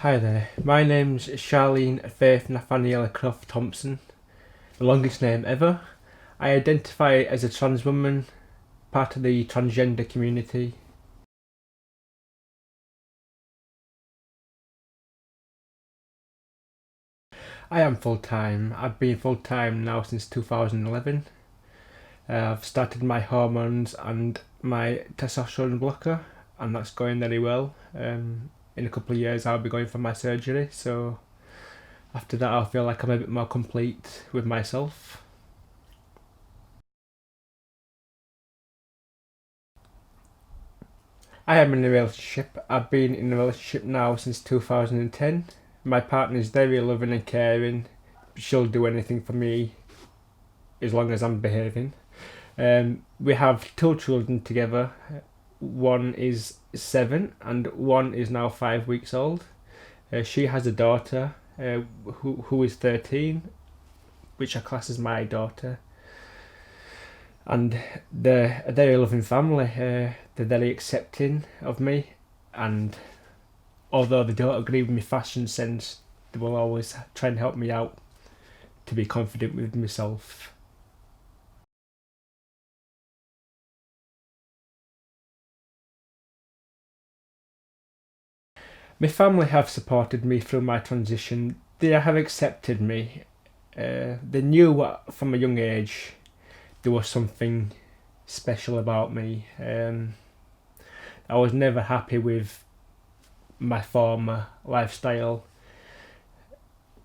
Hi there, my name's Charlene Fayth Nathaniella Croft Thompson, the longest name ever. I identify as a trans woman, part of the transgender community. I am full time. I've been full time now since 2011. I've started my hormones and my testosterone blocker, and that's going very well. In a couple of years, I'll be going for my surgery, so after that, I'll feel like I'm a bit more complete with myself. I am in a relationship. I've been in a relationship now since 2010. My partner is very loving and caring. She'll do anything for me as long as I'm behaving. We have two children together. One is 7 and one is now 5 weeks old. She has a daughter who is 13, which I class as my daughter. And they're a very loving family. They're very accepting of me, and although they don't agree with my fashion sense, they will always try and help me out to be confident with myself. My family have supported me through my transition. They have accepted me. They knew from a young age there was something special about me. I was never happy with my former lifestyle.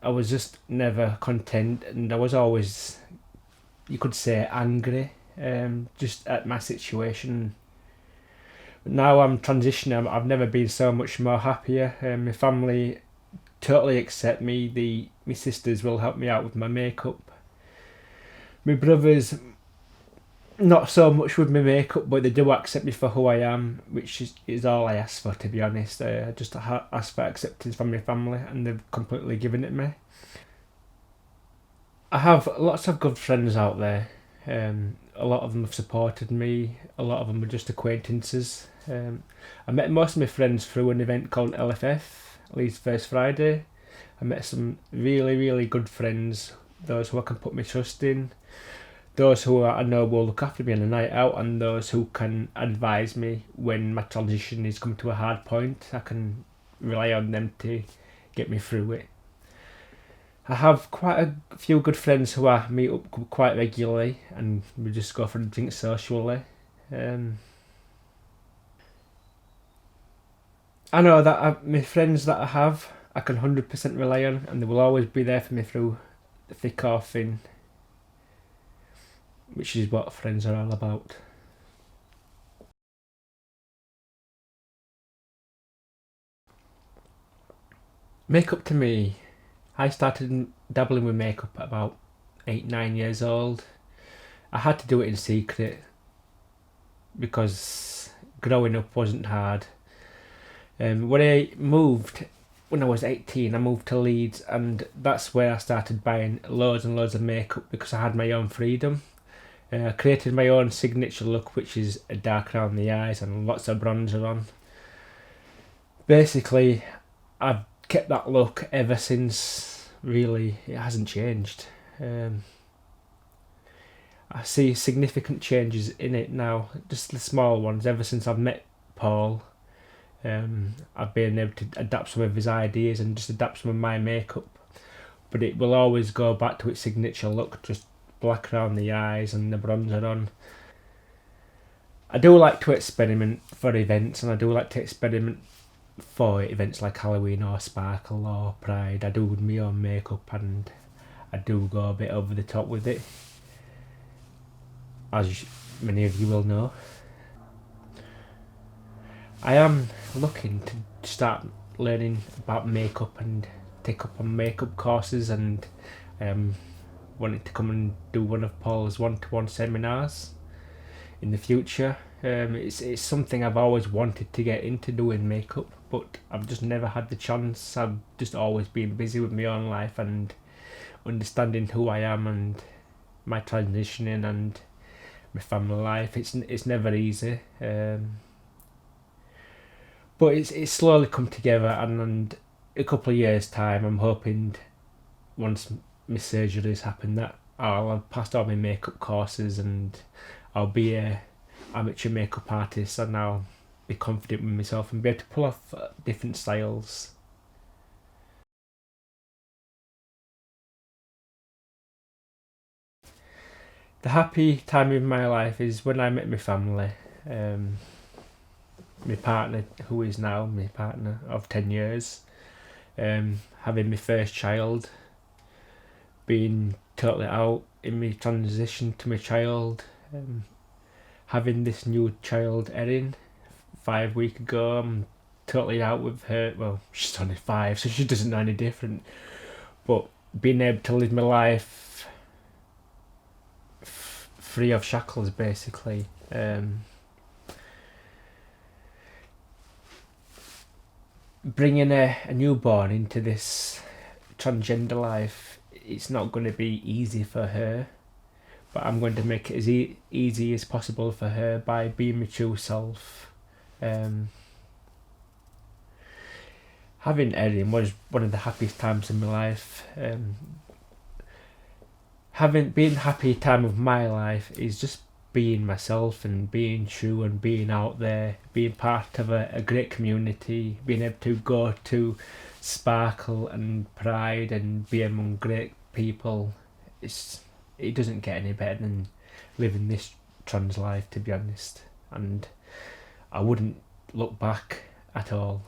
I was just never content, and I was always, you could say, angry, just at my situation. But now I'm transitioning. I've never been so much more happier. My family totally accept me. My sisters will help me out with my makeup. My brothers, not so much with my makeup, but they do accept me for who I am, which is all I ask for, to be honest. I just ask for acceptance from my family, and they've completely given it me. I have lots of good friends out there. A lot of them have supported me. A lot of them are just acquaintances. I met most of my friends through an event called LFF, Leeds First Friday. I met some really, really good friends, those who I can put my trust in, those who I know will look after me on a night out, and those who can advise me when my transition is come to a hard point. I can rely on them to get me through it. I have quite a few good friends who I meet up quite regularly, and we just go for a drink socially. Um, I know that my friends that I have, I can 100% rely on, and they will always be there for me through thick or thin, which is what friends are all about. Makeup to me, I started dabbling with makeup at about 8, 9 years old. I had to do it in secret because growing up wasn't hard. When I moved, when I was 18, I moved to Leeds, and that's where I started buying loads and loads of makeup because I had my own freedom. I created my own signature look, which is dark around the eyes and lots of bronzer on. Basically, I've kept that look ever since. Really, it hasn't changed. Um, I see significant changes in it now, just the small ones. Ever since I've met Paul, I've been able to adapt some of his ideas and just adapt some of my makeup. But it will always go back to its signature look, just black around the eyes and the bronzer on. I do like to experiment for events, and I do like to experiment for events like Halloween or Sparkle or Pride. I do with my own makeup, and I do go a bit over the top with it, as many of you will know. I am looking to start learning about makeup and take up on makeup courses, and wanting to come and do one of Paul's one-to-one seminars in the future. It's something I've always wanted to get into, doing makeup, but I've just never had the chance. I've just always been busy with my own life and understanding who I am and my transitioning and my family life. It's never easy. But it's slowly come together, and a couple of years' time, I'm hoping once my surgery's happened that I'll have passed all my makeup courses and I'll be a amateur makeup artist, and I'll be confident with myself and be able to pull off different styles. The happy time in my life is when I met my family. Um, my partner, who is now my partner of 10 years, having my first child, being totally out in my transition to my child, having this new child, Erin, 5 weeks ago. I'm totally out with her. Well, she's only 5, so she doesn't know any different. But being able to live my life free of shackles, basically. Bringing a newborn into this transgender life, it's not going to be easy for her, but I'm going to make it as easy as possible for her by being my true self. Having Erin was one of the happiest times in my life. Being happy time of my life is just being myself and being true and being out there, being part of a great community, being able to go to Sparkle and Pride and be among great people. It doesn't get any better than living this trans life, to be honest, and I wouldn't look back at all.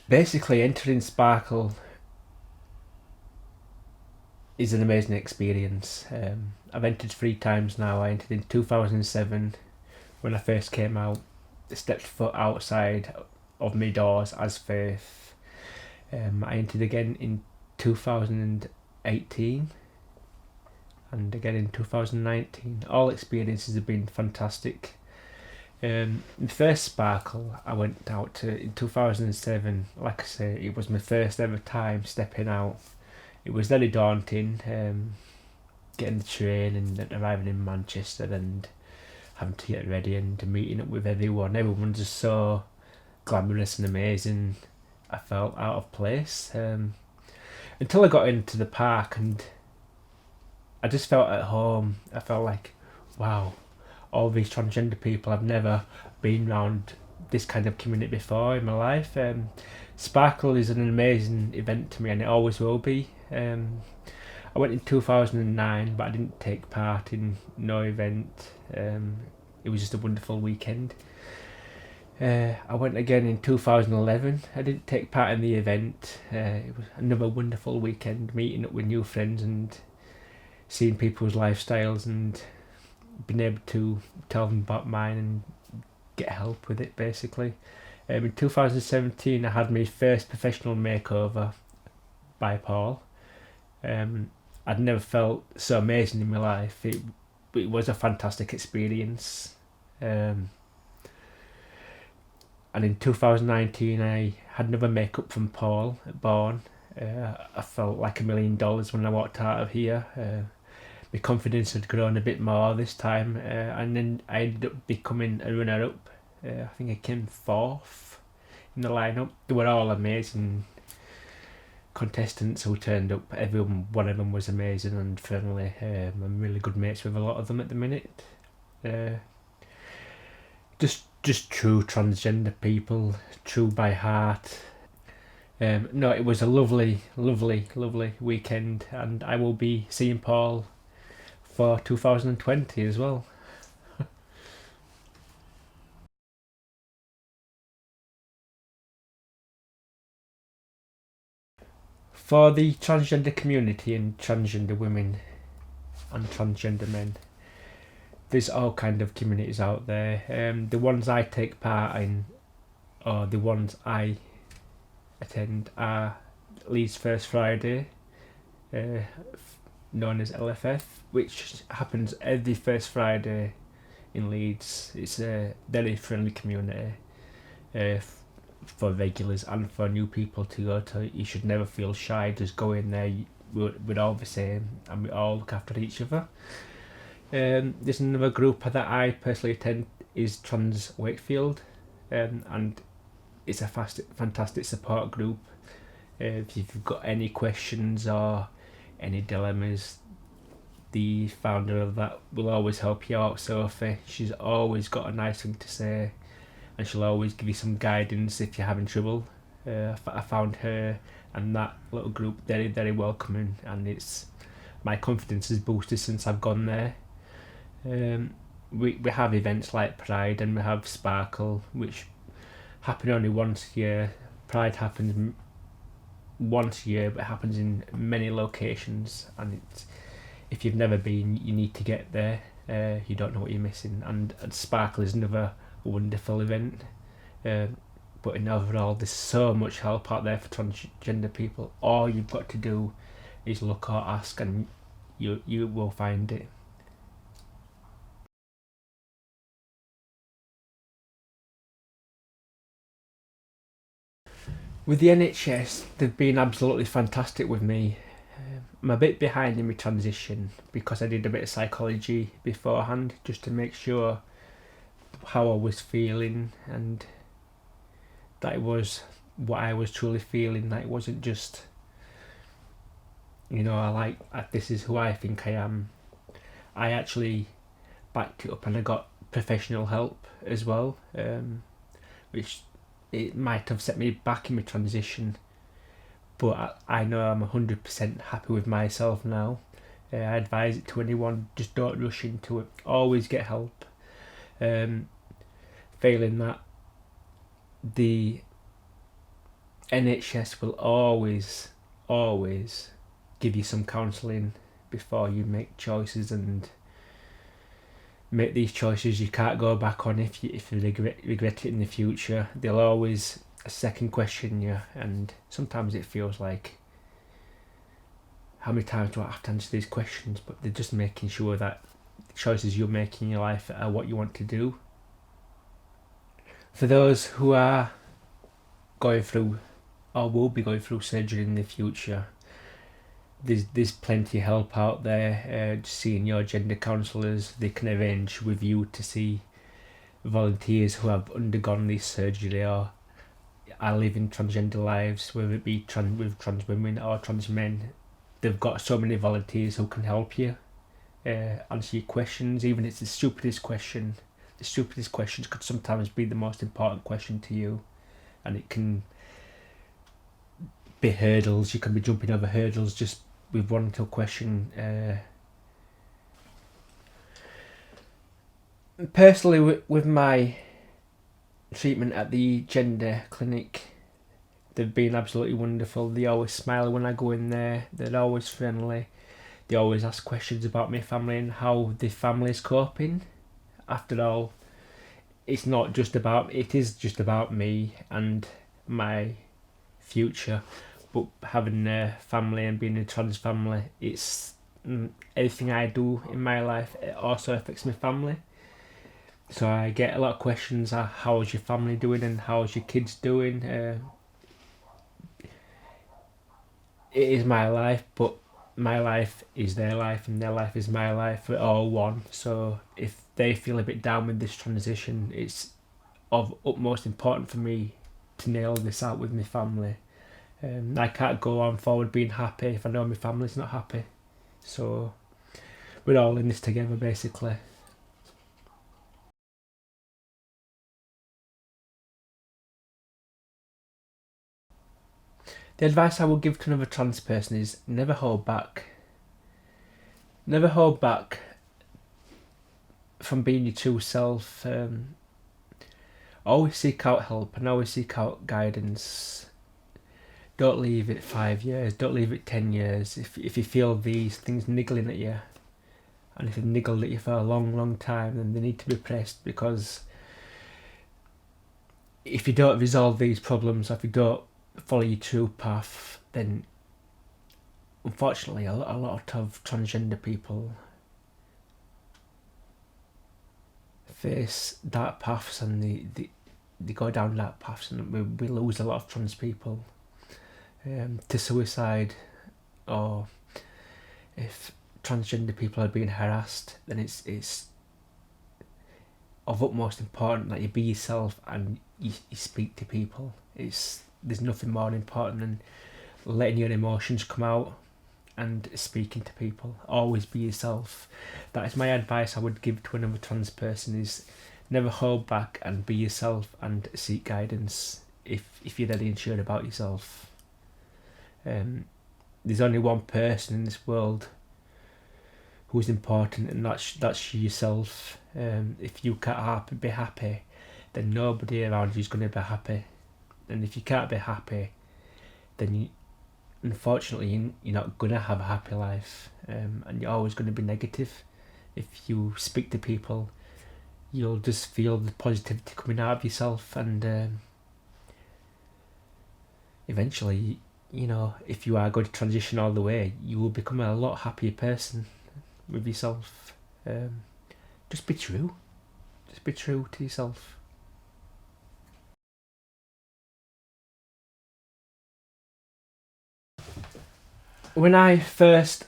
Basically, entering Sparkle is an amazing experience. I've entered 3 times now. I entered in 2007 when I first came out. I stepped foot outside of my doors as Faith. I entered again in 2018 and again in 2019. All experiences have been fantastic. The first Sparkle I went out to in 2007. Like I say, it was my first ever time stepping out. It was very daunting, getting the train and arriving in Manchester and having to get ready and meeting up with everyone. Everyone just so glamorous and amazing. I felt out of place until I got into the park, and I just felt at home. I felt like, wow, all these transgender people. I've never been around this kind of community before in my life. Sparkle is an amazing event to me, and it always will be. I went in 2009, but I didn't take part in no event. It was just a wonderful weekend. I went again in 2011. I didn't take part in the event. It was another wonderful weekend, meeting up with new friends and seeing people's lifestyles and being able to tell them about mine and get help with it, basically. In 2017, I had my first professional makeover by Paul. I'd never felt so amazing in my life. It was a fantastic experience. And in 2019, I had another makeup from Paul at Bourne. I felt like $1,000,000 when I walked out of here. My confidence had grown a bit more this time, and then I ended up becoming a runner-up. I think I came 4th in the lineup. They were all amazing contestants who turned up. One of them was amazing and friendly. I'm really good mates with a lot of them at the minute. Just true transgender people, true by heart. No, it was a lovely, lovely, lovely weekend, and I will be seeing Paul for 2020 as well. For the transgender community and transgender women and transgender men, there's all kind of communities out there. The ones I take part in, or the ones I attend, are Leeds First Friday, known as LFF, which happens every first Friday in Leeds. It's a very friendly community for regulars and for new people to go to. You should never feel shy. Just go in there. we're all the same and we all look after each other. There's another group that I personally attend is Trans Wakefield, and it's a fantastic support group. If you've got any questions or any dilemmas, the founder of that will always help you out, Sophie. She's always got a nice thing to say, and she'll always give you some guidance if you're having trouble. I found her and that little group very, very welcoming, and it's my confidence is boosted since I've gone there. We have events like Pride and we have Sparkle, which happen only once a year. Pride happens once a year, but it happens in many locations, and it's, if you've never been, you need to get there. You don't know what you're missing. And Sparkle is another wonderful event. But in overall, there's so much help out there for transgender people. All you've got to do is look or ask, and you will find it. With the NHS, they've been absolutely fantastic with me. I'm a bit behind in my transition because I did a bit of psychology beforehand just to make sure how I was feeling and that it was what I was truly feeling, that it wasn't just, this is who I think I am. I actually backed it up and I got professional help as well, which it might have set me back in my transition, but I know I'm 100% happy with myself now. I advise it to anyone, just don't rush into it, always get help. Failing that, the NHS will always give you some counselling before you make choices and make these choices you can't go back on if you regret it in the future. They'll always second question you, and sometimes it feels like, how many times do I have to answer these questions? But they're just making sure that the choices you're making in your life are what you want to do. For those who are going through or will be going through surgery in the future, there's plenty of help out there. Just seeing your gender counsellors, they can arrange with you to see volunteers who have undergone this surgery or are living transgender lives, whether it be with trans women or trans men. They've got so many volunteers who can help you answer your questions, even if it's the stupidest question. The stupidest questions could sometimes be the most important question to you, and it can be hurdles. You can be jumping over hurdles just with one little question. Personally, with my treatment at the gender clinic, they've been absolutely wonderful. They always smile when I go in there. They're always friendly. They always ask questions about my family and how the family's coping. After all, it is just about me and my future. But having a family and being a trans family, it's everything I do in my life, it also affects my family. So I get a lot of questions, how's your family doing and how's your kids doing? It is my life, but my life is their life and their life is my life. We're all one. So if they feel a bit down with this transition, it's of utmost importance for me to nail this out with my family. I can't go on forward being happy if I know my family's not happy. So we're all in this together, basically. The advice I would give to another trans person is never hold back. Never hold back from being your true self. Always seek out help and always seek out guidance. Don't leave it 5 years, don't leave it 10 years. If you feel these things niggling at you, and if they've niggled at you for a long, long time, then they need to be pressed, because if you don't resolve these problems, or if you don't follow your true path, then unfortunately a lot of transgender people face dark paths, and they go down dark paths, and we lose a lot of trans people to suicide or if transgender people are being harassed, then it's of utmost importance that you be yourself and you speak to people. There's nothing more important than letting your emotions come out and speaking to people. Always be yourself. That is my advice I would give to another trans person, is never hold back and be yourself and seek guidance if you're really unsure about yourself. There's only one person in this world who's important, and that's yourself. If you can't be happy, then nobody around you is going to be happy. And if you can't be happy, then unfortunately you're not going to have a happy life, and you're always going to be negative. If you speak to people, you'll just feel the positivity coming out of yourself, and eventually, if you are going to transition all the way, you will become a lot happier person with yourself. Just be true to yourself. When I first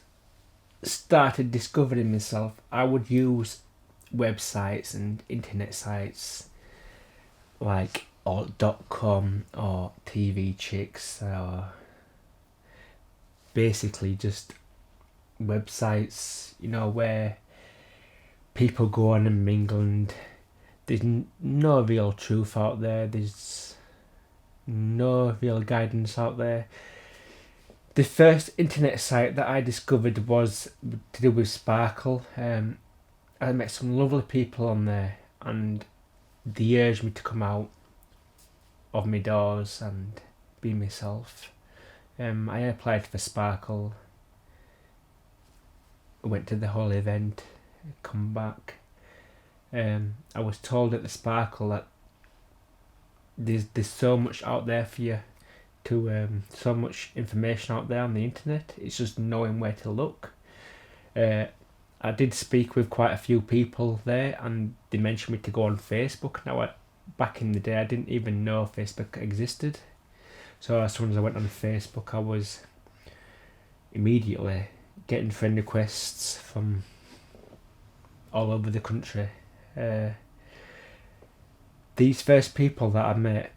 started discovering myself, I would use websites and internet sites like alt.com or TV Chicks, or basically just websites, where people go on and mingle, and there's no real truth out there. There's no real guidance out there. The first internet site that I discovered was to do with Sparkle. I met some lovely people on there, and they urged me to come out of my doors and be myself. I applied for Sparkle, went to the whole event, come back. I was told at the Sparkle that there's so much out there for you, so much information out there on the internet. It's just knowing where to look. I did speak with quite a few people there, and they mentioned me to go on Facebook. Now, back in the day, I didn't even know Facebook existed. So as soon as I went on Facebook, I was immediately getting friend requests from all over the country. These first people that I met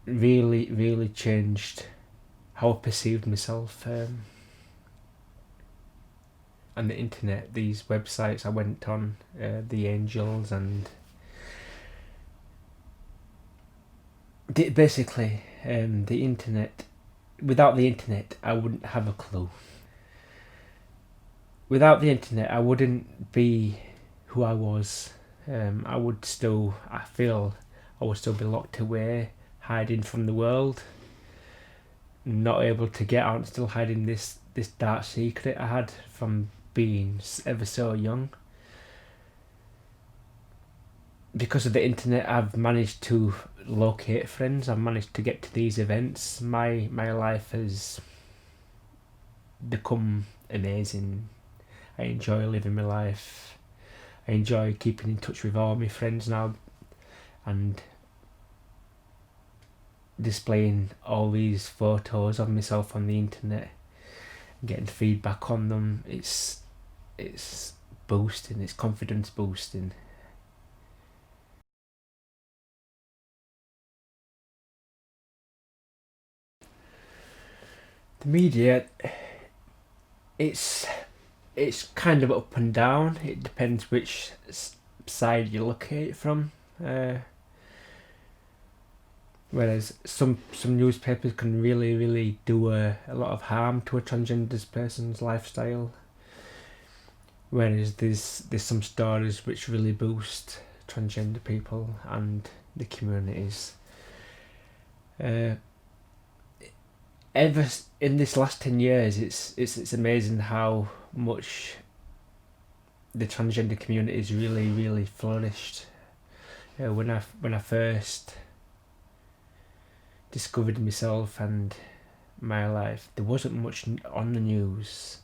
really changed how I perceived myself. And the internet, these websites I went on, the Angels, and basically the internet. Without the internet, I wouldn't have a clue. Without the internet, I wouldn't be who I was. I feel I would still be locked away, hiding from the world, not able to get out, still hiding this dark secret I had from being ever so young. Because of the internet, I've managed to locate friends. I've managed to get to these events. My life has become amazing. I enjoy living my life. I enjoy keeping in touch with all my friends now, and displaying all these photos of myself on the internet, getting feedback on them. It's boosting. It's confidence boosting. The media, it's kind of up and down. It depends which side you look at it from. Whereas some newspapers can really do a lot of harm to a transgender person's lifestyle. Whereas there's some stories which really boost transgender people and the communities. Ever in this last 10 years, it's amazing how much the transgender community has really flourished. When I first discovered myself and my life, there wasn't much on the news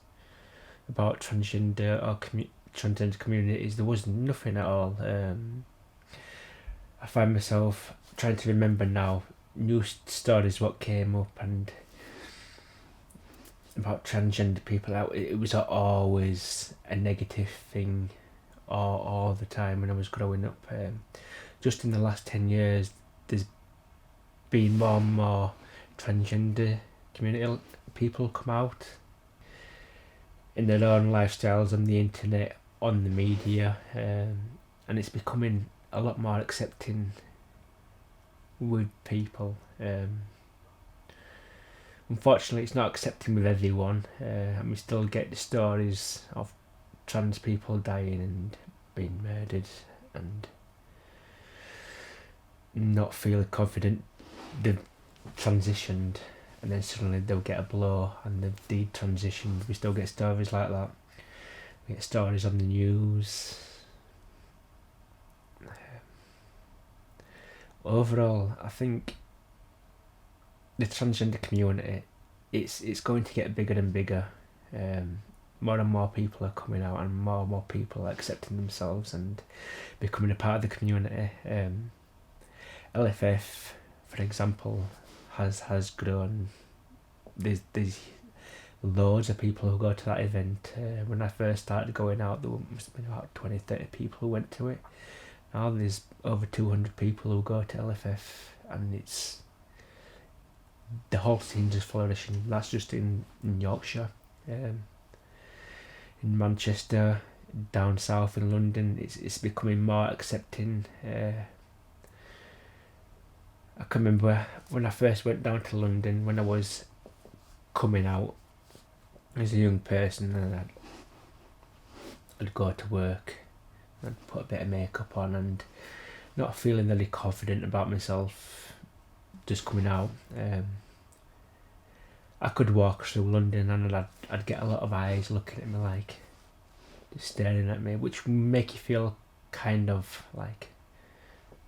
about transgender or transgender communities. There was nothing at all. I find myself trying to remember now news stories what came up, and about transgender people out, it was always a negative thing all the time when I was growing up. Just in the last 10 years, there's been more and more transgender community people come out in their own lifestyles on the internet, on the media, and it's becoming a lot more accepting with people. Unfortunately, it's not accepting with everyone, and we still get the stories of trans people dying and being murdered and not feeling confident they've transitioned, and then suddenly they'll get a blow and they've de-transitioned. We still get stories like that. We get stories on the news. Overall, I think the transgender community, it's going to get bigger and bigger. More and more people are coming out, and more people are accepting themselves and becoming a part of the community. LFF, for example, has grown. There's loads of people who go to that event. When I first started going out, there must have been about 20-30 people who went to it. Now there's over 200 people who go to LFF, and it's the whole scene just flourishing. That's just in Yorkshire, in Manchester, down south in London. It's becoming more accepting. I can remember when I first went down to London, when I was coming out as a young person, and I'd go to work, I'd put a bit of makeup on and not feeling really confident about myself just coming out. I could walk through London and I'd get a lot of eyes looking at me, like just staring at me, which make you feel kind of like,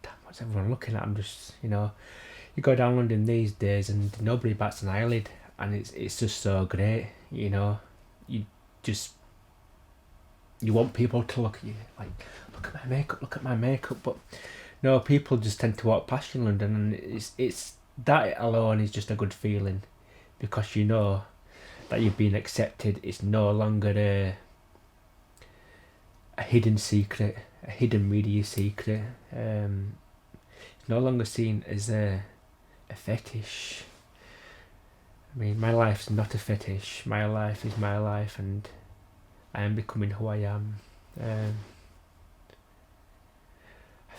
damn, what's everyone looking at? I'm just, you go down London these days and nobody bats an eyelid, and it's just so great. You want people to look at you like, look at my makeup, but no, people just tend to walk past you in London, and it's that alone is just a good feeling, because you know that you've been accepted. It's no longer a hidden secret, a hidden media secret. It's no longer seen as a fetish. I mean, my life's not a fetish. My life is my life, and I am becoming who I am. I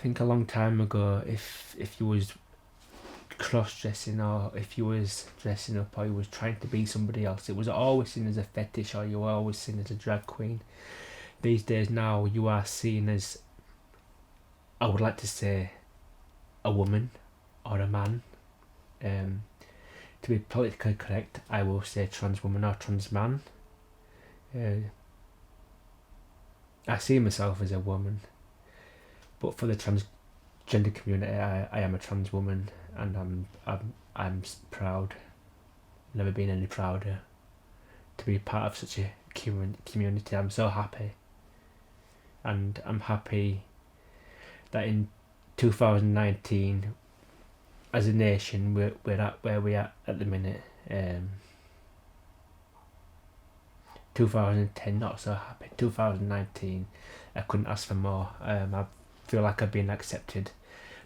think a long time ago, if you was cross-dressing, or if you was dressing up, or you was trying to be somebody else, it was always seen as a fetish, or you were always seen as a drag queen. These days now, you are seen as, I would like to say, a woman or a man. To be politically correct, I will say trans woman or trans man. I see myself as a woman, but for the transgender community, I am a trans woman, and I'm proud. Never been any prouder to be part of such a community. I'm so happy, and I'm happy that in 2019, as a nation, we're at where we are at the minute. 2010, not so happy. 2019, I couldn't ask for more. I feel like I've been accepted,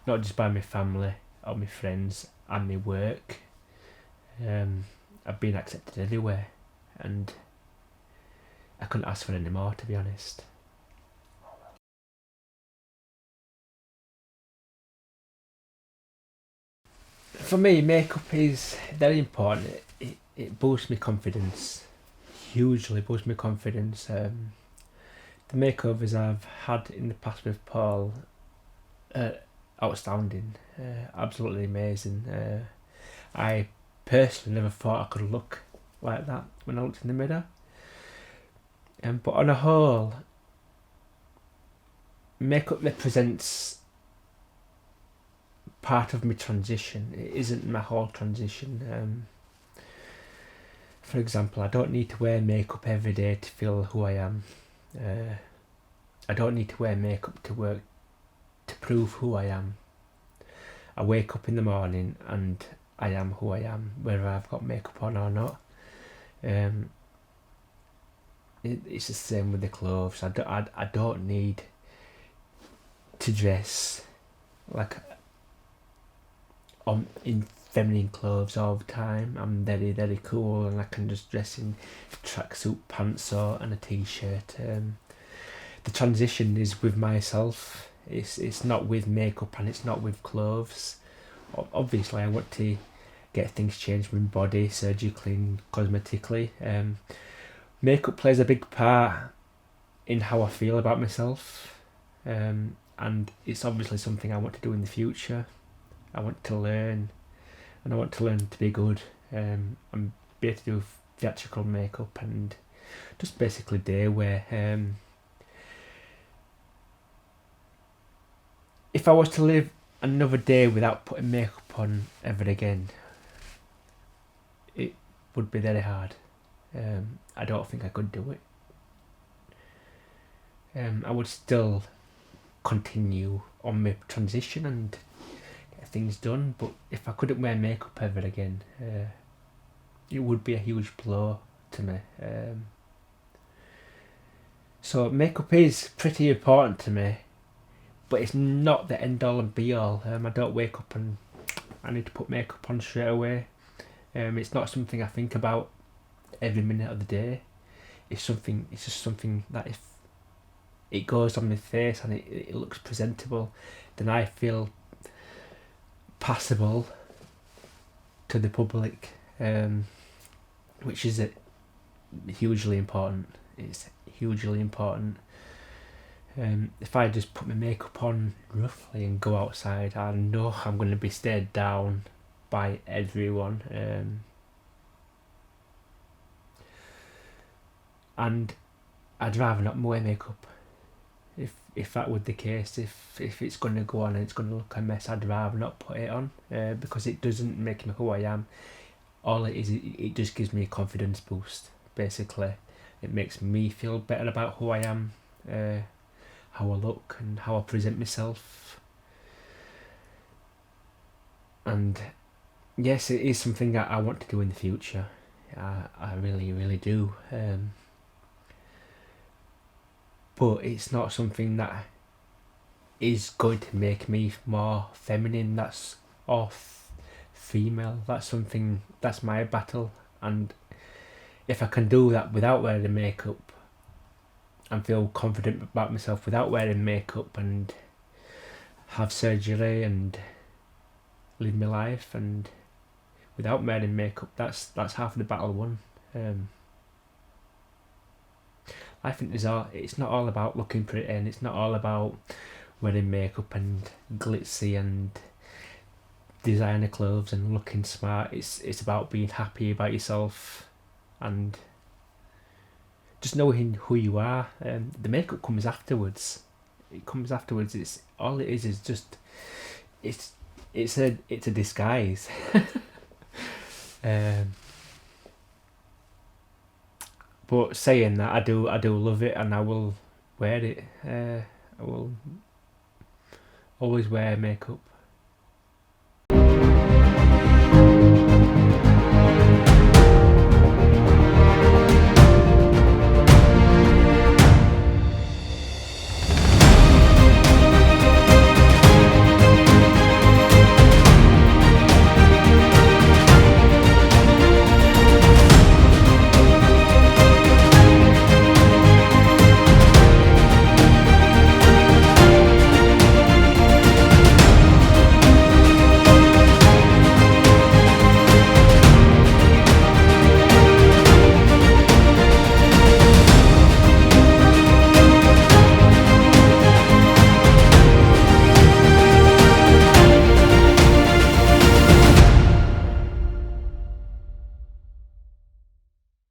not just by my family or my friends and my work. I've been accepted everywhere, and I couldn't ask for any more, to be honest. For me, makeup is very important. It boosts my confidence, hugely boosts my confidence. The makeovers I've had in the past with Paul, outstanding, absolutely amazing. I personally never thought I could look like that when I looked in the mirror. But on a whole, makeup represents part of my transition. It isn't my whole transition. For example, I don't need to wear makeup every day to feel who I am. I don't need to wear makeup to work to prove who I am. I wake up in the morning and I am who I am, whether I've got makeup on or not. Um, it's the same with the clothes. I don't need to dress like in feminine clothes all the time. I'm very cool, and I can just dress in tracksuit pants and a t-shirt. The transition is with myself. It's not with makeup and it's not with clothes. Obviously, I want to get things changed with my body surgically and cosmetically. Makeup plays a big part in how I feel about myself, and it's obviously something I want to do in the future. I want to learn, and I want to learn to be good. I'm be able to do theatrical makeup and just basically day wear. If I was to live another day without putting makeup on ever again, it would be very hard. I don't think I could do it. I would still continue on my transition and get things done, but if I couldn't wear makeup ever again, it would be a huge blow to me. So makeup is pretty important to me, but it's not the end all and be all. I don't wake up and I need to put makeup on straight away. It's not something I think about every minute of the day. It's just something that if it goes on my face and it looks presentable, then I feel passable to the public, which is hugely important. It's hugely important. If I just put my makeup on roughly and go outside, I know I'm going to be stared down by everyone. And I'd rather not wear makeup. If that were the case, if it's going to go on and it's going to look a mess, I'd rather not put it on, because it doesn't make me who I am. All it is, it just gives me a confidence boost, basically. It makes me feel better about who I am, how I look and how I present myself. And yes, it is something that I want to do in the future. I really do. But it's not something that is going to make me more feminine. Female. That's my battle. And if I can do that without wearing makeup and feel confident about myself without wearing makeup and have surgery and live my life and without wearing makeup, that's half the battle won. I think it's not all about looking pretty, and it's not all about wearing makeup and glitzy and designer clothes and looking smart. It's about being happy about yourself and just knowing who you are. The makeup comes afterwards. It's all it is just it's a disguise. But saying that, I do love it, and I will wear it. I will always wear makeup.